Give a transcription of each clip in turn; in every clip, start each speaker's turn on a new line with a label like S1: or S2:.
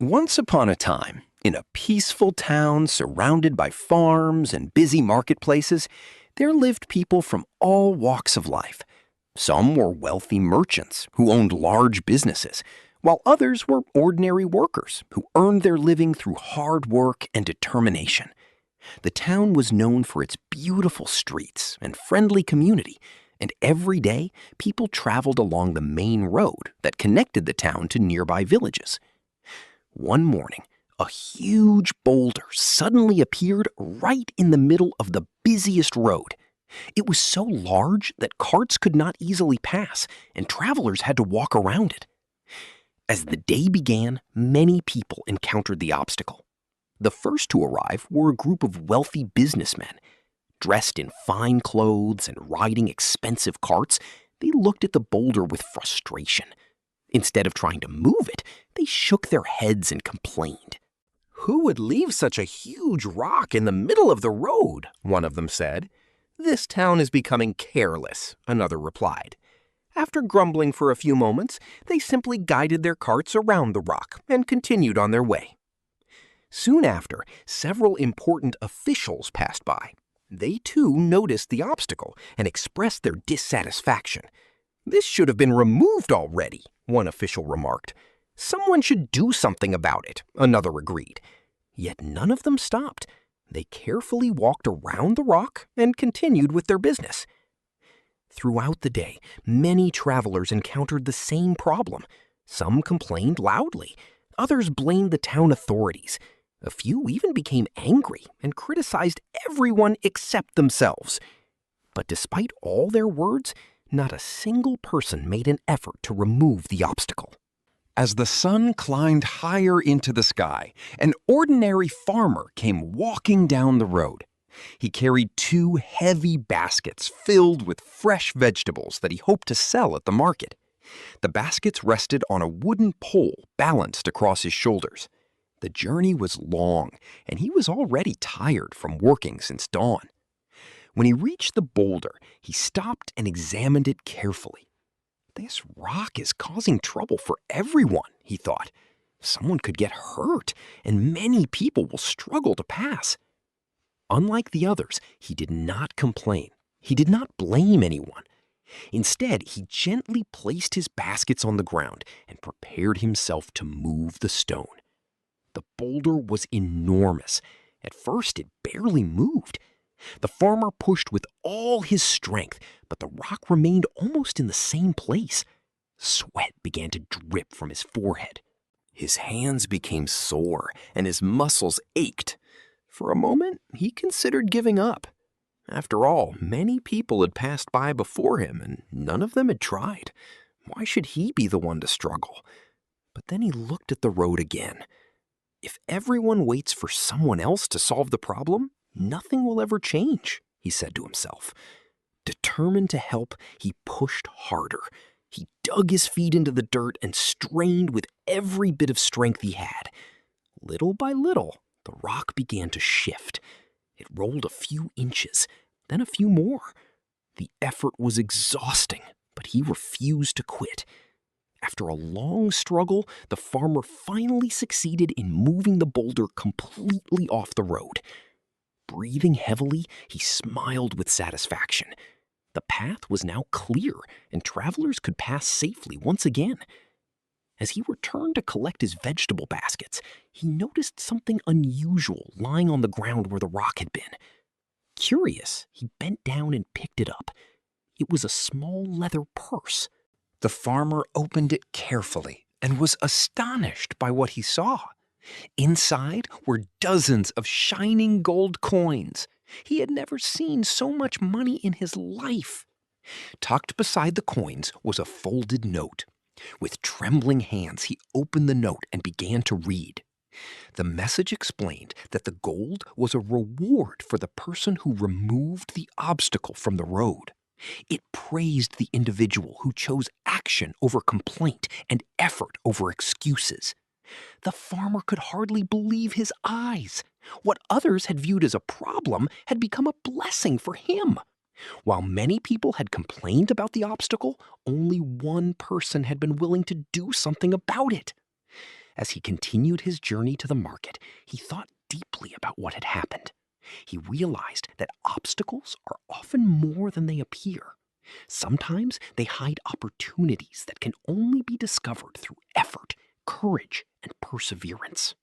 S1: Once upon a time, in a peaceful town surrounded by farms and busy marketplaces, there lived people from all walks of life. Some were wealthy merchants who owned large businesses, while others were ordinary workers who earned their living through hard work and determination. The town was known for its beautiful streets and friendly community, and every day people traveled along the main road that connected the town to nearby villages. One morning, a huge boulder suddenly appeared right in the middle of the busiest road. It was so large that carts could not easily pass, and travelers had to walk around it. As the day began, many people encountered the obstacle. The first to arrive were a group of wealthy businessmen. Dressed in fine clothes and riding expensive carts, they looked at the boulder with frustration. Instead of trying to move it, they shook their heads and complained.
S2: "Who would leave such a huge rock in the middle of the road?" one of them said. "This town is becoming careless," another replied. After grumbling for a few moments, they simply guided their carts around the rock and continued on their way. Soon after, several important officials passed by. They too noticed the obstacle and expressed their dissatisfaction. "This should have been removed already," one official remarked. "Someone should do something about it," another agreed. Yet none of them stopped. They carefully walked around the rock and continued with their business. Throughout the day, many travelers encountered the same problem. Some complained loudly. Others blamed the town authorities. A few even became angry and criticized everyone except themselves. But despite all their words, not a single person made an effort to remove the obstacle.
S3: As the sun climbed higher into the sky, an ordinary farmer came walking down the road. He carried 2 heavy baskets filled with fresh vegetables that he hoped to sell at the market. The baskets rested on a wooden pole balanced across his shoulders. The journey was long, and he was already tired from working since dawn. When he reached the boulder, he stopped and examined it carefully. "This rock is causing trouble for everyone," he thought. "Someone could get hurt, and many people will struggle to pass." Unlike the others, he did not complain. He did not blame anyone. Instead, he gently placed his baskets on the ground and prepared himself to move the stone. The boulder was enormous. At first, it barely moved. The farmer pushed with all his strength, but the rock remained almost in the same place. Sweat began to drip from his forehead. His hands became sore, and his muscles ached. For a moment, he considered giving up. After all, many people had passed by before him, and none of them had tried. Why should he be the one to struggle? But then he looked at the road again. If everyone waits for someone else to solve the problem, nothing will ever change, he said to himself. Determined to help, he pushed harder. He dug his feet into the dirt and strained with every bit of strength he had. Little by little, the rock began to shift. It rolled a few inches, then a few more. The effort was exhausting, but he refused to quit. After a long struggle, the farmer finally succeeded in moving the boulder completely off the road. Breathing heavily, he smiled with satisfaction. The path was now clear, and travelers could pass safely once again. As he returned to collect his vegetable baskets, he noticed something unusual lying on the ground where the rock had been. Curious, he bent down and picked it up. It was a small leather purse. The farmer opened it carefully and was astonished by what he saw. Inside were dozens of shining gold coins. He had never seen so much money in his life. Tucked beside the coins was a folded note. With trembling hands, he opened the note and began to read. The message explained that the gold was a reward for the person who removed the obstacle from the road. It praised the individual who chose action over complaint and effort over excuses. The farmer could hardly believe his eyes. What others had viewed as a problem had become a blessing for him. While many people had complained about the obstacle, only one person had been willing to do something about it.
S2: As he continued his journey to the market, he thought deeply about what had happened. He realized that obstacles are often more than they appear. Sometimes they hide opportunities that can only be discovered through effort, courage, and perseverance.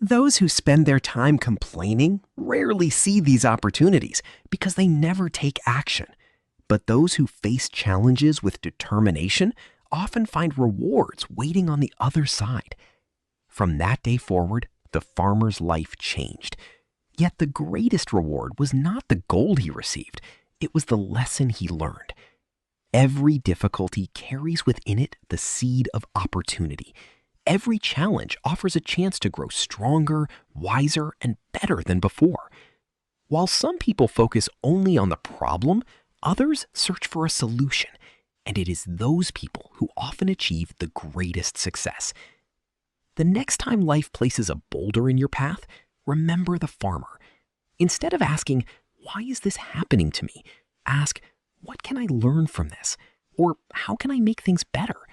S2: Those who spend their time complaining rarely see these opportunities because they never take action. But those who face challenges with determination often find rewards waiting on the other side. From that day forward, the farmer's life changed. Yet the greatest reward was not the gold he received, it was the lesson he learned. Every difficulty carries within it the seed of opportunity. Every challenge offers a chance to grow stronger, wiser, and better than before. While some people focus only on the problem, others search for a solution, and it is those people who often achieve the greatest success. The next time life places a boulder in your path, remember the farmer. Instead of asking, "Why is this happening to me?" ask, "What can I learn from this?" Or, "How can I make things better?"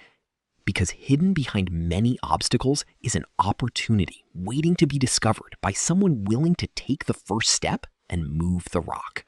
S2: Because hidden behind many obstacles is an opportunity waiting to be discovered by someone willing to take the first step and move the rock.